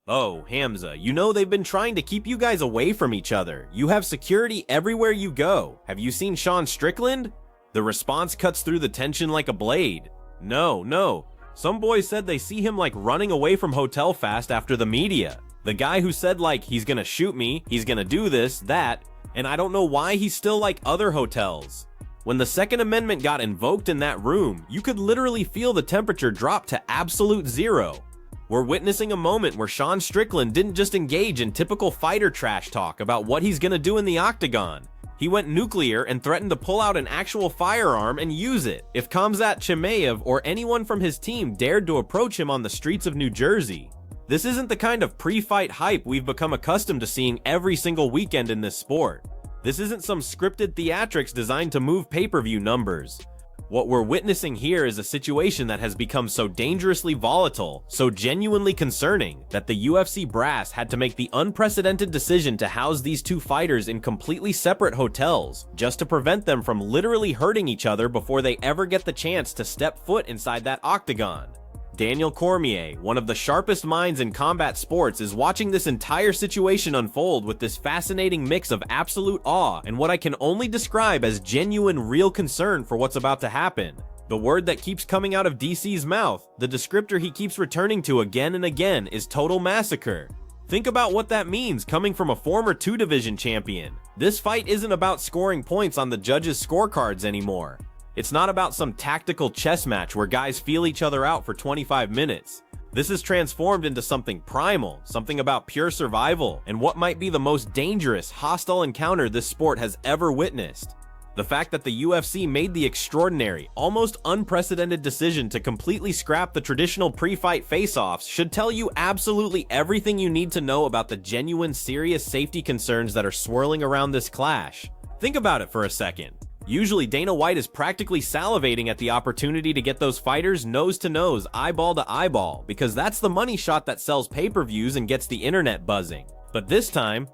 "Oh, Khamzat, you know they've been trying to keep you guys away from each other. You have security everywhere you go. Have you seen Sean Strickland?" The response cuts through the tension like a blade. No. Some boys said they see him like running away from hotel fast after the media. The guy who said like, he's gonna shoot me, he's gonna do this, that, and I don't know why he's still like other hotels. When the Second Amendment got invoked in that room, you could literally feel the temperature drop to absolute zero. We're witnessing a moment where Sean Strickland didn't just engage in typical fighter trash talk about what he's gonna do in the octagon. He went nuclear and threatened to pull out an actual firearm and use it if Khamzat Chimaev or anyone from his team dared to approach him on the streets of New Jersey. This isn't the kind of pre-fight hype we've become accustomed to seeing every single weekend in this sport. This isn't some scripted theatrics designed to move pay-per-view numbers. What we're witnessing here is a situation that has become so dangerously volatile, so genuinely concerning, that the UFC brass had to make the unprecedented decision to house these two fighters in completely separate hotels, just to prevent them from literally hurting each other before they ever get the chance to step foot inside that octagon. Daniel Cormier, one of the sharpest minds in combat sports, is watching this entire situation unfold with this fascinating mix of absolute awe and what I can only describe as genuine real concern for what's about to happen. The word that keeps coming out of DC's mouth, the descriptor he keeps returning to again and again, is total massacre. Think about what that means coming from a former 2-division champion. This fight isn't about scoring points on the judges' scorecards anymore. It's not about some tactical chess match where guys feel each other out for 25 minutes. This is transformed into something primal, something about pure survival, and what might be the most dangerous, hostile encounter this sport has ever witnessed. The fact that the UFC made the extraordinary, almost unprecedented decision to completely scrap the traditional pre-fight face-offs should tell you absolutely everything you need to know about the genuine, serious safety concerns that are swirling around this clash. Think about it for a second. Usually Dana White is practically salivating at the opportunity to get those fighters nose to nose, eyeball to eyeball, because that's the money shot that sells pay-per-views and gets the internet buzzing. But this time,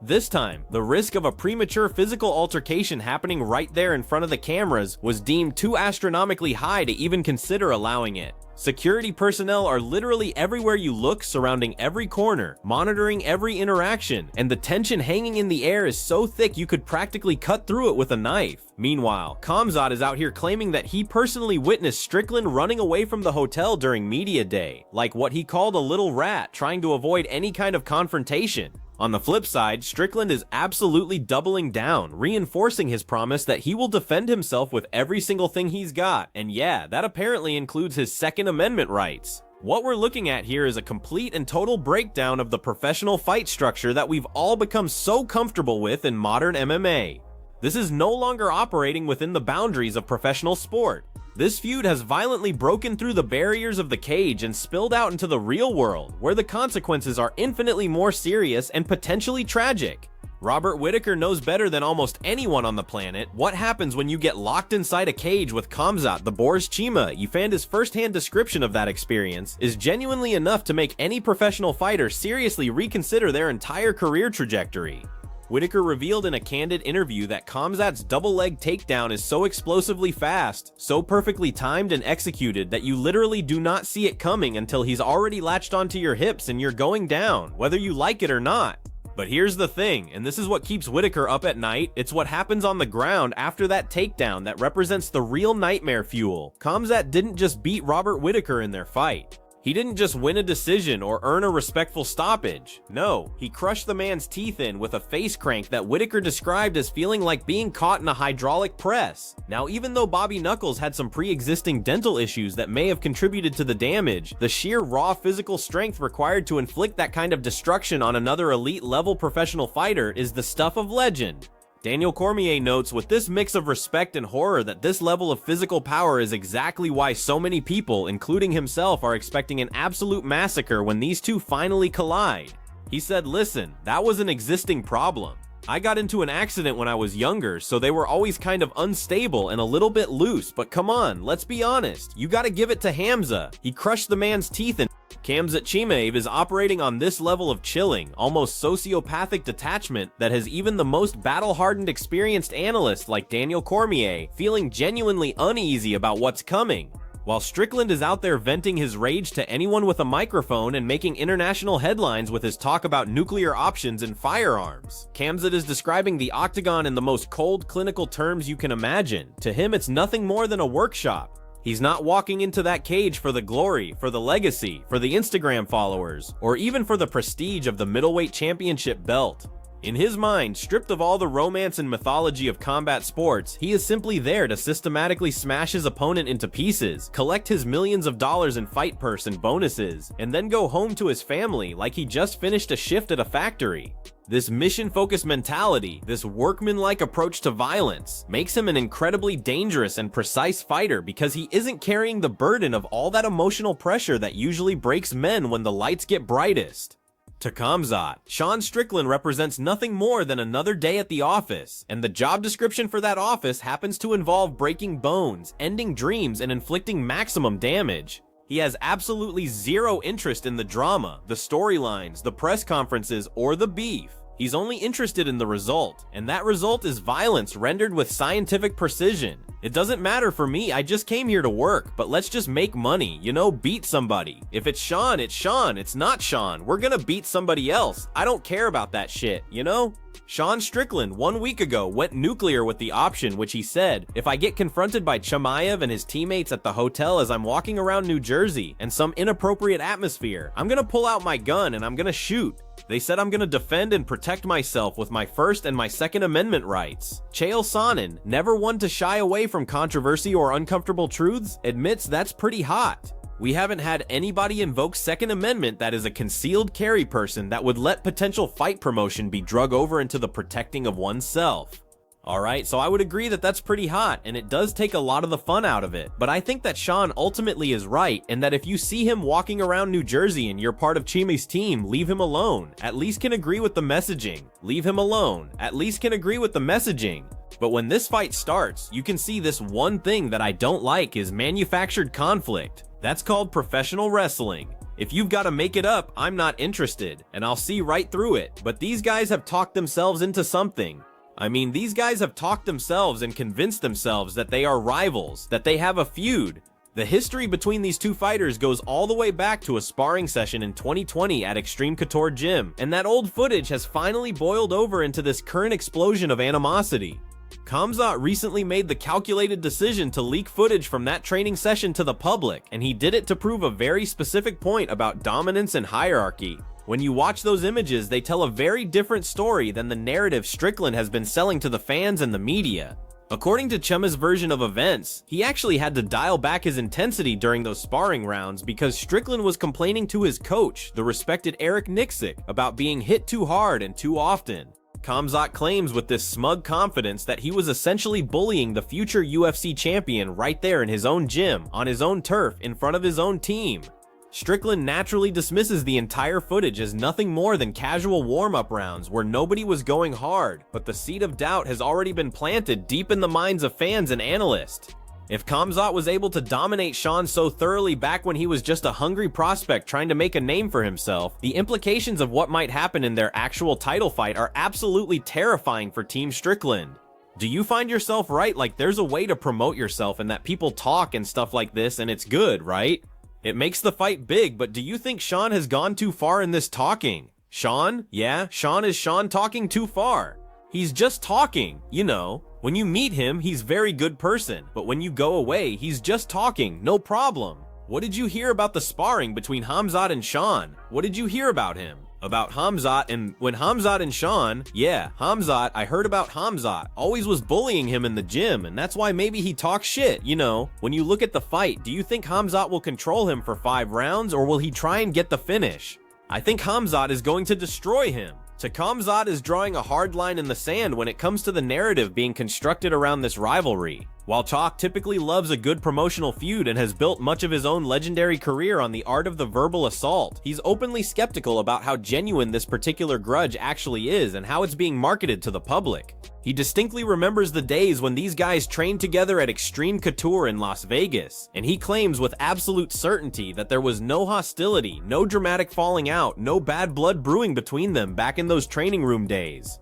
the risk of a premature physical altercation happening right there in front of the cameras was deemed too astronomically high to even consider allowing it. Security personnel are literally everywhere you look, surrounding every corner, monitoring every interaction, and the tension hanging in the air is so thick you could practically cut through it with a knife. Meanwhile, Khamzat is out here claiming that he personally witnessed Strickland running away from the hotel during media day, like what he called a little rat trying to avoid any kind of confrontation. On the flip side, Strickland is absolutely doubling down, reinforcing his promise that he will defend himself with every single thing he's got, and yeah, that apparently includes his Second Amendment rights. What we're looking at here is a complete and total breakdown of the professional fight structure that we've all become so comfortable with in modern MMA. This is no longer operating within the boundaries of professional sport. This feud has violently broken through the barriers of the cage and spilled out into the real world, where the consequences are infinitely more serious and potentially tragic. Robert Whittaker knows better than almost anyone on the planet what happens when you get locked inside a cage with Khamzat the Boar's Chimaev, and his first-hand description of that experience is genuinely enough to make any professional fighter seriously reconsider their entire career trajectory. Whittaker revealed in a candid interview that Khamzat's double-leg takedown is so explosively fast, so perfectly timed and executed that you literally do not see it coming until he's already latched onto your hips and you're going down, whether you like it or not. But here's the thing, and this is what keeps Whittaker up at night, it's what happens on the ground after that takedown that represents the real nightmare fuel. Khamzat didn't just beat Robert Whittaker in their fight. He didn't just win a decision or earn a respectful stoppage. No, he crushed the man's teeth in with a face crank that Whittaker described as feeling like being caught in a hydraulic press. Now, even though Bobby Knuckles had some pre-existing dental issues that may have contributed to the damage, the sheer raw physical strength required to inflict that kind of destruction on another elite-level professional fighter is the stuff of legend. Daniel Cormier notes with this mix of respect and horror that this level of physical power is exactly why so many people, including himself, are expecting an absolute massacre when these two finally collide. He said, "Listen, that was an existing problem. I got into an accident when I was younger, so they were always kind of unstable and a little bit loose, but come on, let's be honest, you gotta give it to Khamzat. He crushed the man's teeth and Khamzat Chimaev is operating on this level of chilling, almost sociopathic detachment that has even the most battle-hardened experienced analyst like Daniel Cormier feeling genuinely uneasy about what's coming. while Strickland is out there venting his rage to anyone with a microphone and making international headlines with his talk about nuclear options and firearms. Khamzat is describing the octagon in the most cold, clinical terms you can imagine. To him, it's nothing more than a workshop. He's not walking into that cage for the glory, for the legacy, for the Instagram followers, or even for the prestige of the middleweight championship belt. In his mind, stripped of all the romance and mythology of combat sports, he is simply there to systematically smash his opponent into pieces, collect his millions of dollars in fight purse and bonuses, and then go home to his family like he just finished a shift at a factory. This mission-focused mentality, this workman-like approach to violence, makes him an incredibly dangerous and precise fighter because he isn't carrying the burden of all that emotional pressure that usually breaks men when the lights get brightest. To Khamzat, Sean Strickland represents nothing more than another day at the office, and the job description for that office happens to involve breaking bones, ending dreams, and inflicting maximum damage. He has absolutely zero interest in the drama, the storylines, the press conferences, or the beef. He's only interested in the result, and that result is violence rendered with scientific precision. It doesn't matter for me, I just came here to work, but let's just make money, you know, beat somebody. If it's Sean, it's Sean, it's not Sean. We're gonna beat somebody else. I don't care about that shit, you know? Sean Strickland 1 week ago went nuclear with the option, which he said, if I get confronted by Chimaev and his teammates at the hotel as I'm walking around New Jersey and some inappropriate atmosphere, I'm gonna pull out my gun and I'm gonna shoot. They said I'm gonna defend and protect myself with my First and my Second Amendment rights. Chael Sonnen, never one to shy away from controversy or uncomfortable truths, admits that's pretty hot. We haven't had anybody invoke Second Amendment that is a concealed carry person that would let potential fight promotion be drug over into the protecting of oneself. Alright, so I would agree that that's pretty hot, and it does take a lot of the fun out of it, but I think that Sean ultimately is right, and that if you see him walking around New Jersey and you're part of Chimaev's team, leave him alone. At least can agree with the messaging. Leave him alone. At least can agree with the messaging. But when this fight starts, you can see this one thing that I don't like is manufactured conflict. That's called professional wrestling. If you've got to make it up, I'm not interested, and I'll see right through it. But these guys have talked themselves into something. I mean, these guys have talked themselves and convinced themselves that they are rivals, that they have a feud. The history between these two fighters goes all the way back to a sparring session in 2020 at Extreme Couture Gym, and that old footage has finally boiled over into this current explosion of animosity. Khamzat recently made the calculated decision to leak footage from that training session to the public, and he did it to prove a very specific point about dominance and hierarchy. When you watch those images, they tell a very different story than the narrative Strickland has been selling to the fans and the media. According to Chimaev's version of events, he actually had to dial back his intensity during those sparring rounds because Strickland was complaining to his coach, the respected Eric Nixick, about being hit too hard and too often. Khamzat claims with this smug confidence that he was essentially bullying the future UFC champion right there in his own gym, on his own turf, in front of his own team. Strickland naturally dismisses the entire footage as nothing more than casual warm-up rounds where nobody was going hard, but the seed of doubt has already been planted deep in the minds of fans and analysts. If Khamzat was able to dominate Sean so thoroughly back when he was just a hungry prospect trying to make a name for himself, the implications of what might happen in their actual title fight are absolutely terrifying for Team Strickland. Do you find yourself right, like there's a way to promote yourself and that people talk and stuff like this and it's good, right? It makes the fight big, but do you think Sean has gone too far in this talking? Sean? Yeah, Sean is Sean talking too far. He's just talking, you know. When you meet him, he's a very good person, but when you go away, he's just talking, no problem. What did you hear about the sparring between Khamzat and Sean? What did you hear about him? About Khamzat and when Khamzat and Sean, yeah, Khamzat, I heard about Khamzat, always was bullying him in the gym, and that's why maybe he talks shit, you know. When you look at the fight, do you think Khamzat will control him for 5 rounds, or will he try and get the finish? I think Khamzat is going to destroy him. Khamzat is drawing a hard line in the sand when it comes to the narrative being constructed around this rivalry. While Chalk typically loves a good promotional feud and has built much of his own legendary career on the art of the verbal assault, he's openly skeptical about how genuine this particular grudge actually is and how it's being marketed to the public. He distinctly remembers the days when these guys trained together at Extreme Couture in Las Vegas, and he claims with absolute certainty that there was no hostility, no dramatic falling out, no bad blood brewing between them back in those training room days.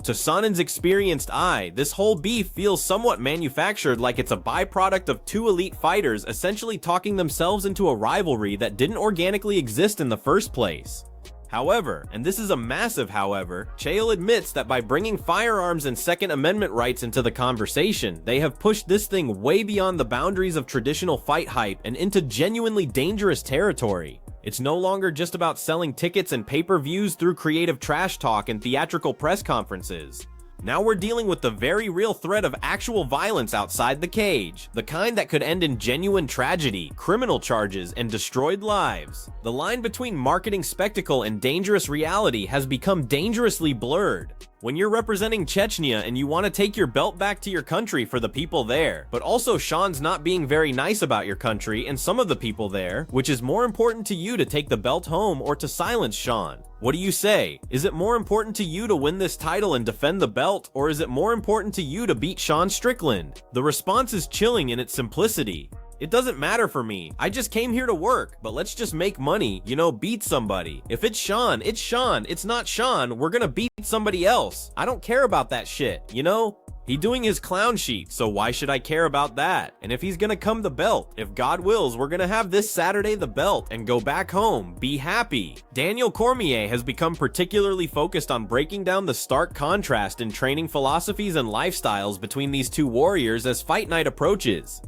To Sonen's experienced eye, this whole beef feels somewhat manufactured, like it's a byproduct of two elite fighters essentially talking themselves into a rivalry that didn't organically exist in the first place. However, and this is a massive however, Chael admits that by bringing firearms and Second Amendment rights into the conversation, they have pushed this thing way beyond the boundaries of traditional fight hype and into genuinely dangerous territory. It's no longer just about selling tickets and pay-per-views through creative trash talk and theatrical press conferences. Now we're dealing with the very real threat of actual violence outside the cage, the kind that could end in genuine tragedy, criminal charges, and destroyed lives. The line between marketing spectacle and dangerous reality has become dangerously blurred. When you're representing Chechnya and you want to take your belt back to your country for the people there, but also Sean's not being very nice about your country and some of the people there, which is more important to you to take the belt home or to silence Sean? What do you say? Is it more important to you to win this title and defend the belt, or is it more important to you to beat Sean Strickland? The response is chilling in its simplicity. It doesn't matter for me. I just came here to work, but let's just make money, you know, beat somebody. If it's Sean, it's Sean. It's not Sean, we're gonna beat somebody else. I don't care about that shit, you know? He's doing his clown sheet, so why should I care about that? And if he's gonna come the belt, if God wills, we're gonna have this Saturday the belt and go back home, be happy. Daniel Cormier has become particularly focused on breaking down the stark contrast in training philosophies and lifestyles between these two warriors as fight night approaches.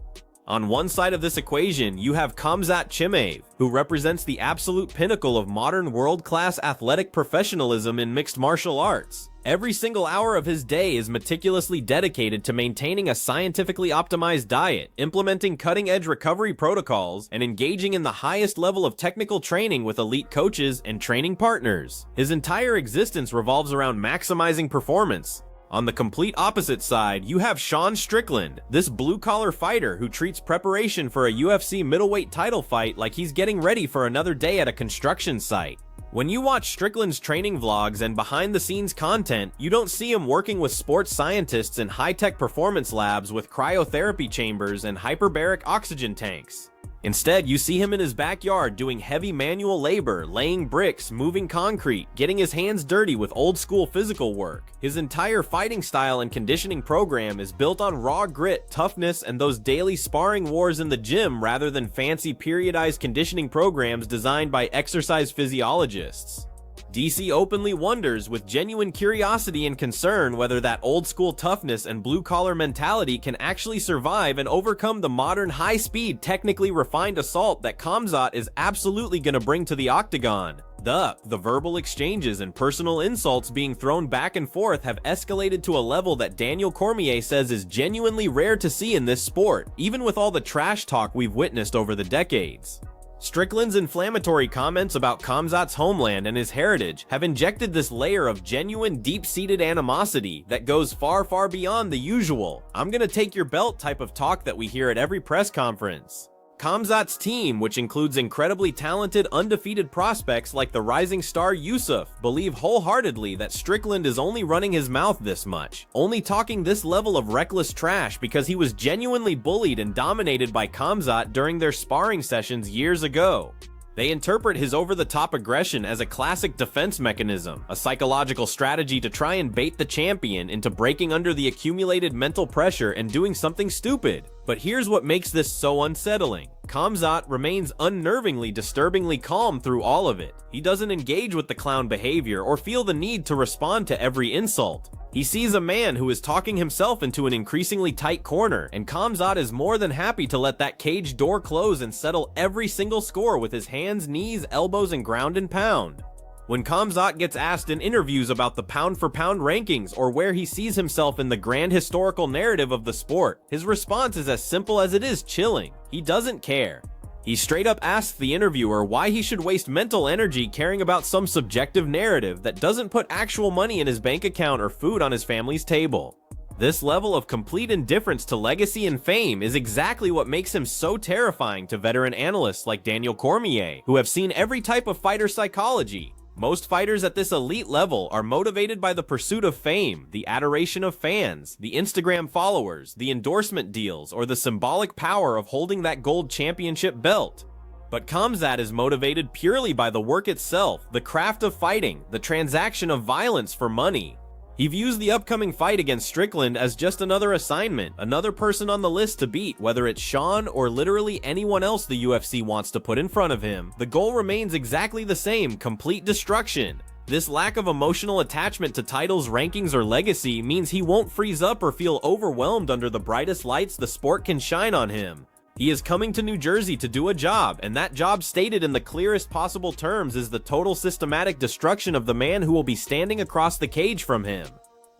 On one side of this equation, you have Khamzat Chimaev, who represents the absolute pinnacle of modern world-class athletic professionalism in mixed martial arts. Every single hour of his day is meticulously dedicated to maintaining a scientifically optimized diet, implementing cutting-edge recovery protocols, and engaging in the highest level of technical training with elite coaches and training partners. His entire existence revolves around maximizing performance. On the complete opposite side, you have Sean Strickland, this blue-collar fighter who treats preparation for a UFC middleweight title fight like he's getting ready for another day at a construction site. When you watch Strickland's training vlogs and behind-the-scenes content, you don't see him working with sports scientists in high-tech performance labs with cryotherapy chambers and hyperbaric oxygen tanks. Instead, you see him in his backyard doing heavy manual labor, laying bricks, moving concrete, getting his hands dirty with old-school physical work. His entire fighting style and conditioning program is built on raw grit, toughness, and those daily sparring wars in the gym rather than fancy periodized conditioning programs designed by exercise physiologists. DC openly wonders with genuine curiosity and concern whether that old-school toughness and blue-collar mentality can actually survive and overcome the modern high-speed, technically refined assault that Khamzat is absolutely gonna bring to the octagon. The verbal exchanges and personal insults being thrown back and forth have escalated to a level that Daniel Cormier says is genuinely rare to see in this sport, even with all the trash talk we've witnessed over the decades. Strickland's inflammatory comments about Khamzat's homeland and his heritage have injected this layer of genuine, deep-seated animosity that goes far, far beyond the usual "I'm gonna take your belt" type of talk that we hear at every press conference. Khamzat's team, which includes incredibly talented, undefeated prospects like the rising star Yusuf, believe wholeheartedly that Strickland is only running his mouth this much, only talking this level of reckless trash because he was genuinely bullied and dominated by Khamzat during their sparring sessions years ago. They interpret his over-the-top aggression as a classic defense mechanism, a psychological strategy to try and bait the champion into breaking under the accumulated mental pressure and doing something stupid. But here's what makes this so unsettling. Khamzat remains unnervingly, disturbingly calm through all of it. He doesn't engage with the clown behavior or feel the need to respond to every insult. He sees a man who is talking himself into an increasingly tight corner, and Khamzat is more than happy to let that cage door close and settle every single score with his hands, knees, elbows, and ground and pound. When Khamzat gets asked in interviews about the pound-for-pound rankings or where he sees himself in the grand historical narrative of the sport, his response is as simple as it is chilling. He doesn't care. He straight up asks the interviewer why he should waste mental energy caring about some subjective narrative that doesn't put actual money in his bank account or food on his family's table. This level of complete indifference to legacy and fame is exactly what makes him so terrifying to veteran analysts like Daniel Cormier, who have seen every type of fighter psychology. Most fighters at this elite level are motivated by the pursuit of fame, the adoration of fans, the Instagram followers, the endorsement deals, or the symbolic power of holding that gold championship belt. But Khamzat is motivated purely by the work itself, the craft of fighting, the transaction of violence for money. He views the upcoming fight against Strickland as just another assignment, another person on the list to beat, whether it's Sean or literally anyone else the UFC wants to put in front of him. The goal remains exactly the same: complete destruction. This lack of emotional attachment to titles, rankings, or legacy means he won't freeze up or feel overwhelmed under the brightest lights the sport can shine on him. He is coming to New Jersey to do a job, and that job, stated in the clearest possible terms, is the total systematic destruction of the man who will be standing across the cage from him.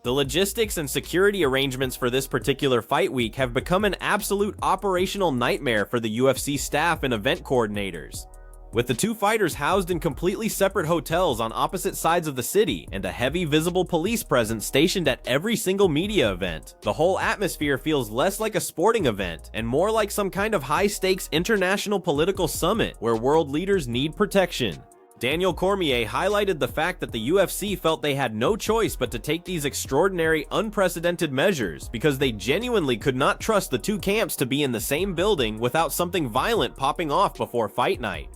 The logistics and security arrangements for this particular fight week have become an absolute operational nightmare for the UFC staff and event coordinators. With the two fighters housed in completely separate hotels on opposite sides of the city and a heavy visible police presence stationed at every single media event, the whole atmosphere feels less like a sporting event and more like some kind of high-stakes international political summit where world leaders need protection. Daniel Cormier highlighted the fact that the UFC felt they had no choice but to take these extraordinary, unprecedented measures because they genuinely could not trust the two camps to be in the same building without something violent popping off before fight night.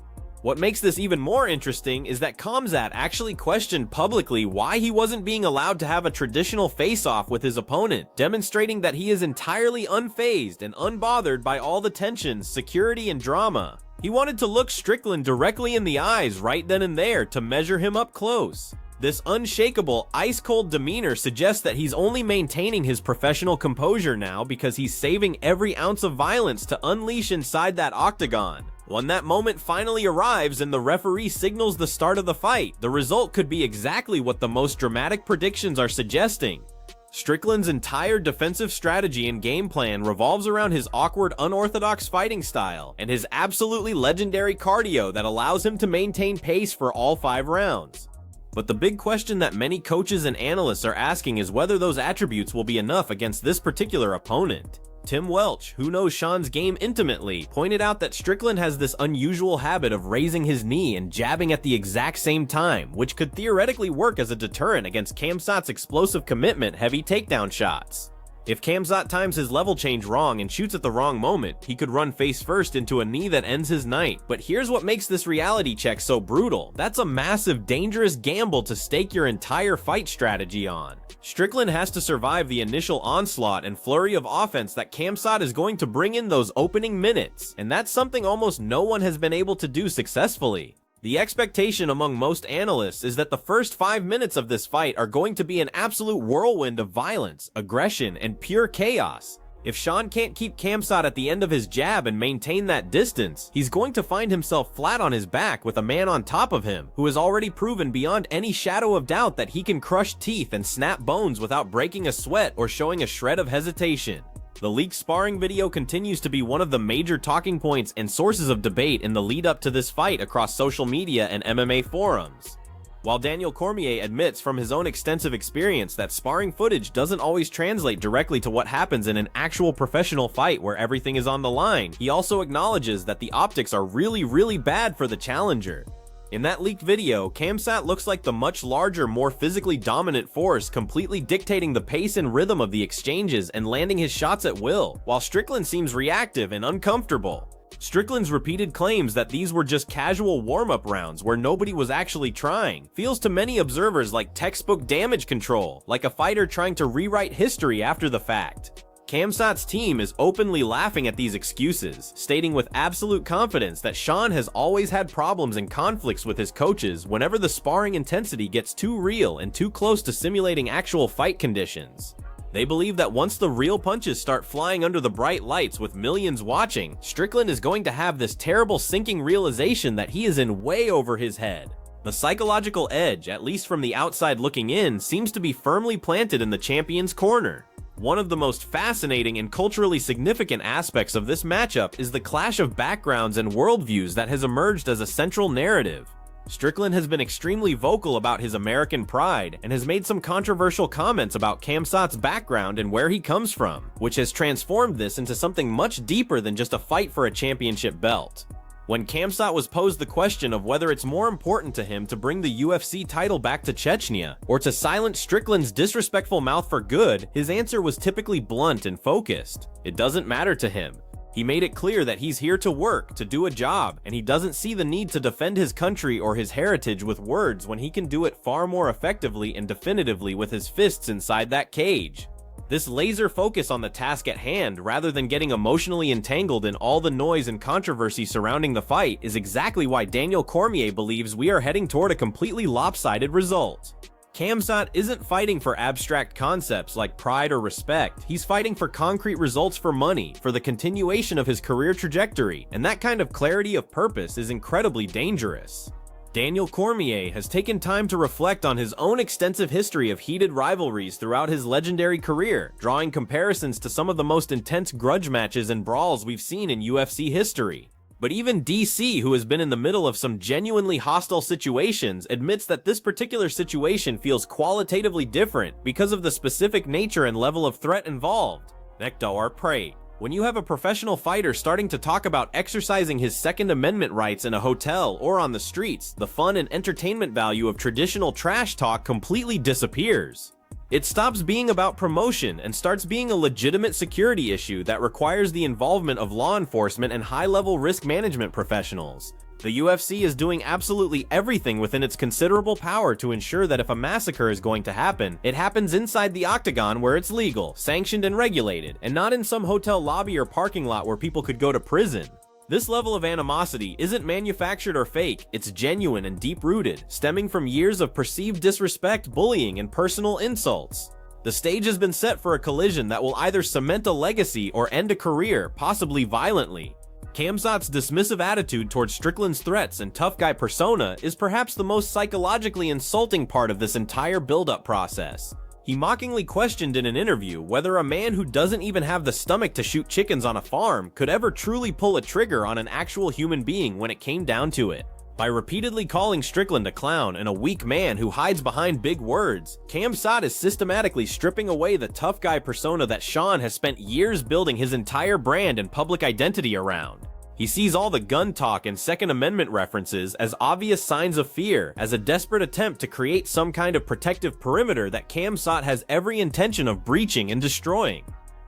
What makes this even more interesting is that Khamzat actually questioned publicly why he wasn't being allowed to have a traditional face-off with his opponent, demonstrating that he is entirely unfazed and unbothered by all the tensions, security, and drama. He wanted to look Strickland directly in the eyes right then and there to measure him up close. This unshakable, ice-cold demeanor suggests that he's only maintaining his professional composure now because he's saving every ounce of violence to unleash inside that octagon. When that moment finally arrives and the referee signals the start of the fight, the result could be exactly what the most dramatic predictions are suggesting. Strickland's entire defensive strategy and game plan revolves around his awkward, unorthodox fighting style and his absolutely legendary cardio that allows him to maintain pace for all 5 rounds. But the big question that many coaches and analysts are asking is whether those attributes will be enough against this particular opponent. Tim Welch, who knows Sean's game intimately, pointed out that Strickland has this unusual habit of raising his knee and jabbing at the exact same time, which could theoretically work as a deterrent against Khamzat's explosive commitment heavy takedown shots. If Khamzat times his level change wrong and shoots at the wrong moment, he could run face first into a knee that ends his night. But here's what makes this reality check so brutal. That's a massive, dangerous gamble to stake your entire fight strategy on. Strickland has to survive the initial onslaught and flurry of offense that Khamzat is going to bring in those opening minutes, and that's something almost no one has been able to do successfully. The expectation among most analysts is that the first 5 minutes of this fight are going to be an absolute whirlwind of violence, aggression, and pure chaos. If Sean can't keep Khamzat at the end of his jab and maintain that distance, he's going to find himself flat on his back with a man on top of him who has already proven beyond any shadow of doubt that he can crush teeth and snap bones without breaking a sweat or showing a shred of hesitation. The leaked sparring video continues to be one of the major talking points and sources of debate in the lead up to this fight across social media and MMA forums. While Daniel Cormier admits from his own extensive experience that sparring footage doesn't always translate directly to what happens in an actual professional fight where everything is on the line, he also acknowledges that the optics are really bad for the challenger. In that leaked video, Khamzat looks like the much larger, more physically dominant force, completely dictating the pace and rhythm of the exchanges and landing his shots at will, while Strickland seems reactive and uncomfortable. Strickland's repeated claims that these were just casual warm-up rounds where nobody was actually trying feels to many observers like textbook damage control, like a fighter trying to rewrite history after the fact. Khamzat's team is openly laughing at these excuses, stating with absolute confidence that Sean has always had problems and conflicts with his coaches whenever the sparring intensity gets too real and too close to simulating actual fight conditions. They believe that once the real punches start flying under the bright lights with millions watching, Strickland is going to have this terrible sinking realization that he is in way over his head. The psychological edge, at least from the outside looking in, seems to be firmly planted in the champion's corner. One of the most fascinating and culturally significant aspects of this matchup is the clash of backgrounds and worldviews that has emerged as a central narrative. Strickland has been extremely vocal about his American pride and has made some controversial comments about Khamzat's background and where he comes from, which has transformed this into something much deeper than just a fight for a championship belt. When Khamzat was posed the question of whether it's more important to him to bring the UFC title back to Chechnya or to silence Strickland's disrespectful mouth for good, his answer was typically blunt and focused. It doesn't matter to him. He made it clear that he's here to work, to do a job, and he doesn't see the need to defend his country or his heritage with words when he can do it far more effectively and definitively with his fists inside that cage. This laser focus on the task at hand, rather than getting emotionally entangled in all the noise and controversy surrounding the fight, is exactly why Daniel Cormier believes we are heading toward a completely lopsided result. Khamzat isn't fighting for abstract concepts like pride or respect. He's fighting for concrete results for money, for the continuation of his career trajectory, and that kind of clarity of purpose is incredibly dangerous. Daniel Cormier has taken time to reflect on his own extensive history of heated rivalries throughout his legendary career, drawing comparisons to some of the most intense grudge matches and brawls we've seen in UFC history. But even DC, who has been in the middle of some genuinely hostile situations, admits that this particular situation feels qualitatively different because of the specific nature and level of threat involved. Nektar Prey. When you have a professional fighter starting to talk about exercising his Second Amendment rights in a hotel or on the streets, the fun and entertainment value of traditional trash talk completely disappears. It stops being about promotion and starts being a legitimate security issue that requires the involvement of law enforcement and high-level risk management professionals. The UFC is doing absolutely everything within its considerable power to ensure that if a massacre is going to happen, it happens inside the octagon where it's legal, sanctioned, and regulated, and not in some hotel lobby or parking lot where people could go to prison. This level of animosity isn't manufactured or fake, it's genuine and deep-rooted, stemming from years of perceived disrespect, bullying, and personal insults. The stage has been set for a collision that will either cement a legacy or end a career, possibly violently. Khamzat's dismissive attitude towards Strickland's threats and tough guy persona is perhaps the most psychologically insulting part of this entire build-up process. He mockingly questioned in an interview whether a man who doesn't even have the stomach to shoot chickens on a farm could ever truly pull a trigger on an actual human being when it came down to it. By repeatedly calling Strickland a clown and a weak man who hides behind big words, Khamzat is systematically stripping away the tough guy persona that Sean has spent years building his entire brand and public identity around. He sees all the gun talk and Second Amendment references as obvious signs of fear, as a desperate attempt to create some kind of protective perimeter that Khamzat has every intention of breaching and destroying.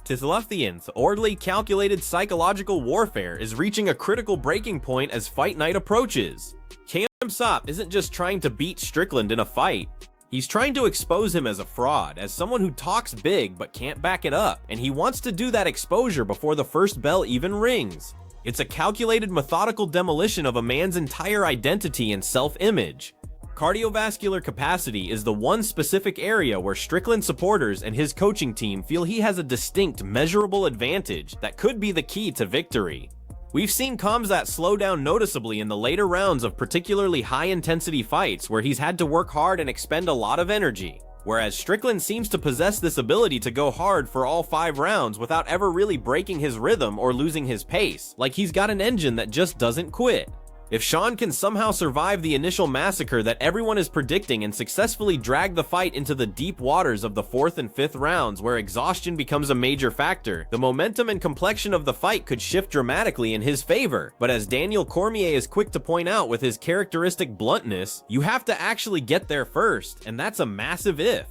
Tithlothian's orderly, calculated psychological warfare is reaching a critical breaking point as fight night approaches. Khamzat isn't just trying to beat Strickland in a fight. He's trying to expose him as a fraud, as someone who talks big but can't back it up, and he wants to do that exposure before the first bell even rings. It's a calculated, methodical demolition of a man's entire identity and self-image. Cardiovascular capacity is the one specific area where Strickland supporters and his coaching team feel he has a distinct, measurable advantage that could be the key to victory. We've seen Khamzat slow down noticeably in the later rounds of particularly high-intensity fights where he's had to work hard and expend a lot of energy, whereas Strickland seems to possess this ability to go hard for all 5 rounds without ever really breaking his rhythm or losing his pace, like he's got an engine that just doesn't quit. If Sean can somehow survive the initial massacre that everyone is predicting and successfully drag the fight into the deep waters of the 4th and 5th rounds where exhaustion becomes a major factor, the momentum and complexion of the fight could shift dramatically in his favor. But as Daniel Cormier is quick to point out with his characteristic bluntness, you have to actually get there first, and that's a massive if.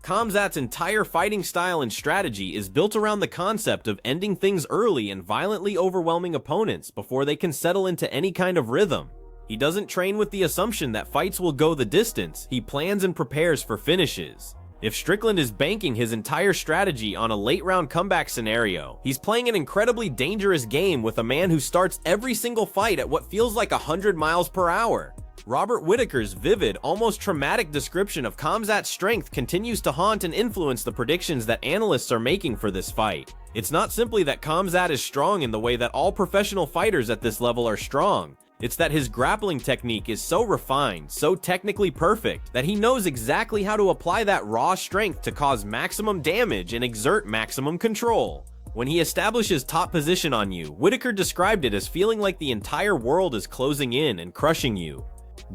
Khamzat's entire fighting style and strategy is built around the concept of ending things early and violently overwhelming opponents before they can settle into any kind of rhythm. He doesn't train with the assumption that fights will go the distance, he plans and prepares for finishes. If Strickland is banking his entire strategy on a late-round comeback scenario, he's playing an incredibly dangerous game with a man who starts every single fight at what feels like 100 miles per hour. Robert Whittaker's vivid, almost traumatic description of Khamzat's strength continues to haunt and influence the predictions that analysts are making for this fight. It's not simply that Khamzat is strong in the way that all professional fighters at this level are strong. It's that his grappling technique is so refined, so technically perfect, that he knows exactly how to apply that raw strength to cause maximum damage and exert maximum control. When he establishes top position on you, Whittaker described it as feeling like the entire world is closing in and crushing you.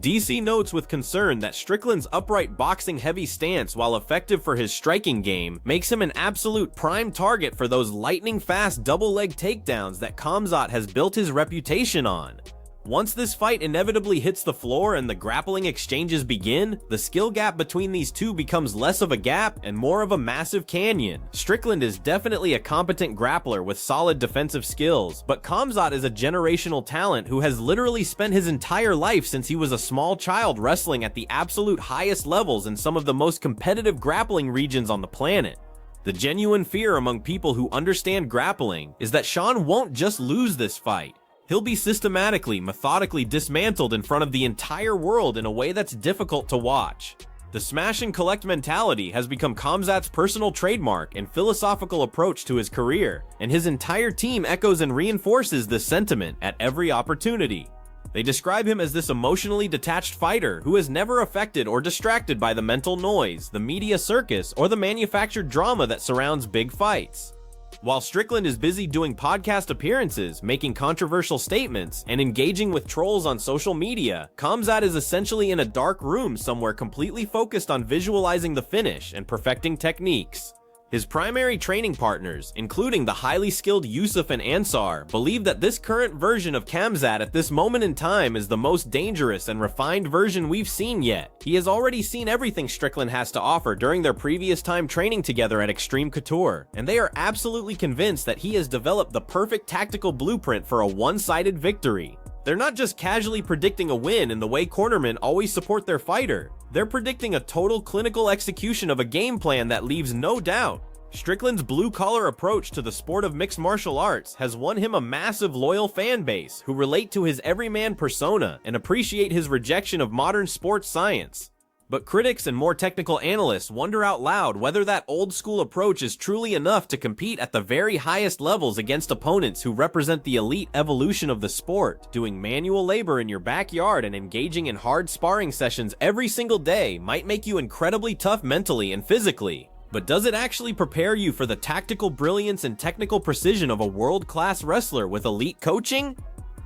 DC notes with concern that Strickland's upright boxing-heavy stance, while effective for his striking game, makes him an absolute prime target for those lightning-fast double-leg takedowns that Khamzat has built his reputation on. Once this fight inevitably hits the floor and the grappling exchanges begin, the skill gap between these two becomes less of a gap and more of a massive canyon. Strickland is definitely a competent grappler with solid defensive skills, but Khamzat is a generational talent who has literally spent his entire life since he was a small child wrestling at the absolute highest levels in some of the most competitive grappling regions on the planet. The genuine fear among people who understand grappling is that Sean won't just lose this fight. He'll be systematically, methodically dismantled in front of the entire world in a way that's difficult to watch. The smash and collect mentality has become Khamzat's personal trademark and philosophical approach to his career, and his entire team echoes and reinforces this sentiment at every opportunity. They describe him as this emotionally detached fighter who is never affected or distracted by the mental noise, the media circus, or the manufactured drama that surrounds big fights. While Strickland is busy doing podcast appearances, making controversial statements, and engaging with trolls on social media, Khamzat is essentially in a dark room somewhere completely focused on visualizing the finish and perfecting techniques. His primary training partners, including the highly skilled Yusuf and Ansar, believe that this current version of Khamzat at this moment in time is the most dangerous and refined version we've seen yet. He has already seen everything Strickland has to offer during their previous time training together at Extreme Couture, and they are absolutely convinced that he has developed the perfect tactical blueprint for a one-sided victory. They're not just casually predicting a win in the way cornermen always support their fighter. They're predicting a total clinical execution of a game plan that leaves no doubt. Strickland's blue-collar approach to the sport of mixed martial arts has won him a massive loyal fan base who relate to his everyman persona and appreciate his rejection of modern sports science. But critics and more technical analysts wonder out loud whether that old-school approach is truly enough to compete at the very highest levels against opponents who represent the elite evolution of the sport. Doing manual labor in your backyard and engaging in hard sparring sessions every single day might make you incredibly tough mentally and physically. But does it actually prepare you for the tactical brilliance and technical precision of a world-class wrestler with elite coaching?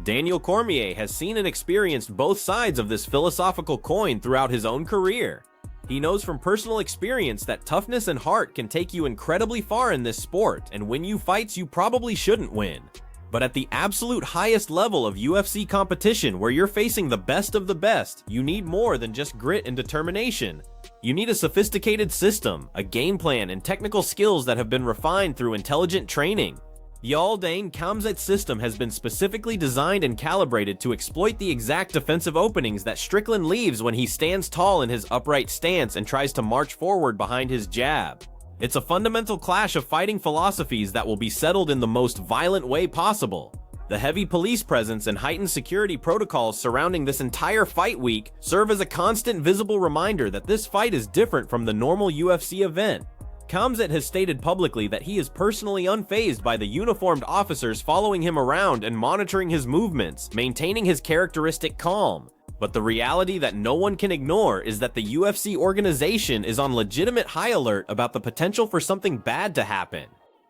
Daniel Cormier has seen and experienced both sides of this philosophical coin throughout his own career. He knows from personal experience that toughness and heart can take you incredibly far in this sport, and win you fights you probably shouldn't win. But at the absolute highest level of UFC competition, where you're facing the best of the best, you need more than just grit and determination. You need a sophisticated system, a game plan, and technical skills that have been refined through intelligent training. The Aldain Khamzat system has been specifically designed and calibrated to exploit the exact defensive openings that Strickland leaves when he stands tall in his upright stance and tries to march forward behind his jab. It's a fundamental clash of fighting philosophies that will be settled in the most violent way possible. The heavy police presence and heightened security protocols surrounding this entire fight week serve as a constant visible reminder that this fight is different from the normal UFC event. Khamzat has stated publicly that he is personally unfazed by the uniformed officers following him around and monitoring his movements, maintaining his characteristic calm. But the reality that no one can ignore is that the UFC organization is on legitimate high alert about the potential for something bad to happen.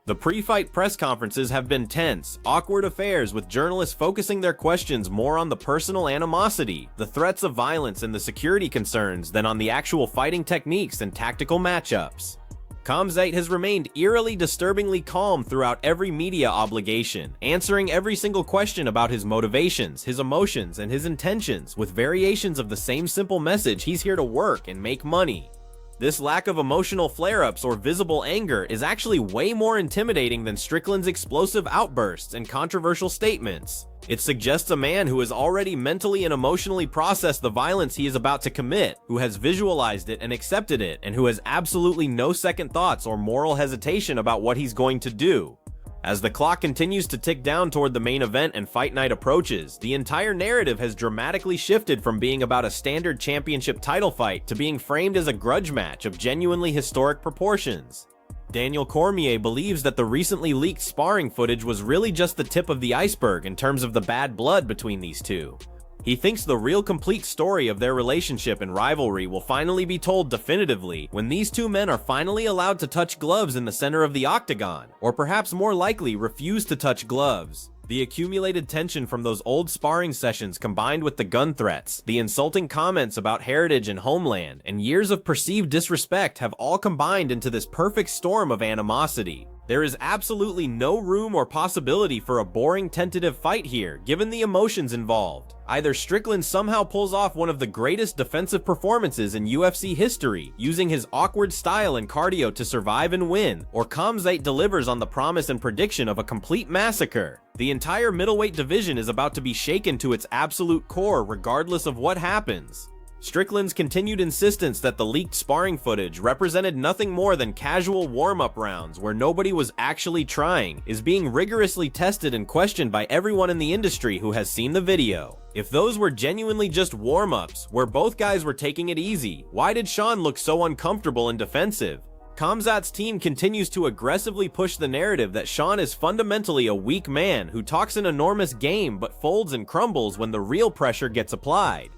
The pre-fight press conferences have been tense, awkward affairs with journalists focusing their questions more on the personal animosity, the threats of violence, and the security concerns than on the actual fighting techniques and tactical matchups. Khamzat has remained eerily disturbingly calm throughout every media obligation, answering every single question about his motivations, his emotions, and his intentions, with variations of the same simple message: he's here to work and make money. This lack of emotional flare-ups or visible anger is actually way more intimidating than Strickland's explosive outbursts and controversial statements. It suggests a man who has already mentally and emotionally processed the violence he is about to commit, who has visualized it and accepted it, and who has absolutely no second thoughts or moral hesitation about what he's going to do. As the clock continues to tick down toward the main event and fight night approaches, the entire narrative has dramatically shifted from being about a standard championship title fight to being framed as a grudge match of genuinely historic proportions. Daniel Cormier believes that the recently leaked sparring footage was really just the tip of the iceberg in terms of the bad blood between these two. He thinks the real complete story of their relationship and rivalry will finally be told definitively when these two men are finally allowed to touch gloves in the center of the octagon, or perhaps more likely refuse to touch gloves. The accumulated tension from those old sparring sessions, combined with the gun threats, the insulting comments about heritage and homeland, and years of perceived disrespect have all combined into this perfect storm of animosity. There is absolutely no room or possibility for a boring tentative fight here, given the emotions involved. Either Strickland somehow pulls off one of the greatest defensive performances in UFC history, using his awkward style and cardio to survive and win, or Khamzat delivers on the promise and prediction of a complete massacre. The entire middleweight division is about to be shaken to its absolute core regardless of what happens. Strickland's continued insistence that the leaked sparring footage represented nothing more than casual warm-up rounds where nobody was actually trying is being rigorously tested and questioned by everyone in the industry who has seen the video. If those were genuinely just warm-ups, where both guys were taking it easy, why did Sean look so uncomfortable and defensive? Khamzat's team continues to aggressively push the narrative that Sean is fundamentally a weak man who talks an enormous game but folds and crumbles when the real pressure gets applied.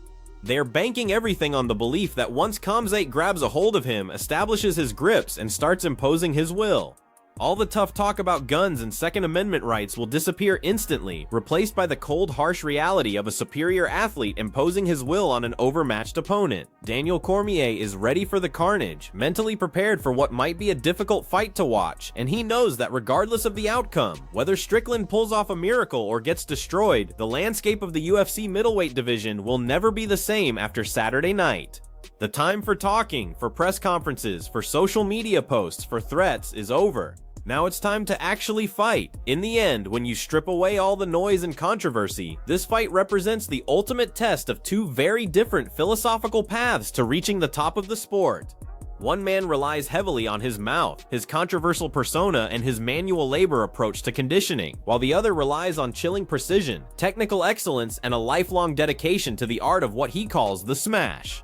They're banking everything on the belief that once Khamzat grabs a hold of him, establishes his grips, and starts imposing his will, all the tough talk about guns and Second Amendment rights will disappear instantly, replaced by the cold, harsh reality of a superior athlete imposing his will on an overmatched opponent. Daniel Cormier is ready for the carnage, mentally prepared for what might be a difficult fight to watch, and he knows that regardless of the outcome, whether Strickland pulls off a miracle or gets destroyed, the landscape of the UFC middleweight division will never be the same after Saturday night. The time for talking, for press conferences, for social media posts, for threats is over. Now it's time to actually fight. In the end, when you strip away all the noise and controversy, this fight represents the ultimate test of two very different philosophical paths to reaching the top of the sport. One man relies heavily on his mouth, his controversial persona, and his manual labor approach to conditioning, while the other relies on chilling precision, technical excellence, and a lifelong dedication to the art of what he calls the smash.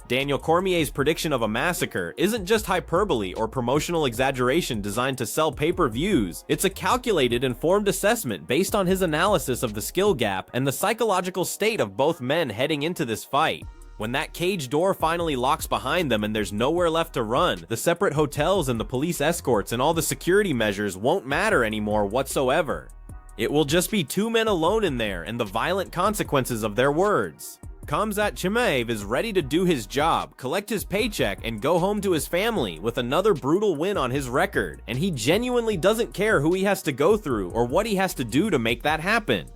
Daniel Cormier's prediction of a massacre isn't just hyperbole or promotional exaggeration designed to sell pay-per-views, it's a calculated, informed assessment based on his analysis of the skill gap and the psychological state of both men heading into this fight. When that cage door finally locks behind them and there's nowhere left to run, the separate hotels and the police escorts and all the security measures won't matter anymore whatsoever. It will just be two men alone in there and the violent consequences of their words. Khamzat Chimaev is ready to do his job, collect his paycheck, and go home to his family with another brutal win on his record, and he genuinely doesn't care who he has to go through or what he has to do to make that happen.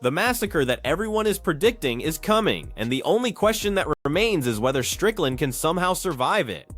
The massacre that everyone is predicting is coming, and the only question that remains is whether Strickland can somehow survive it.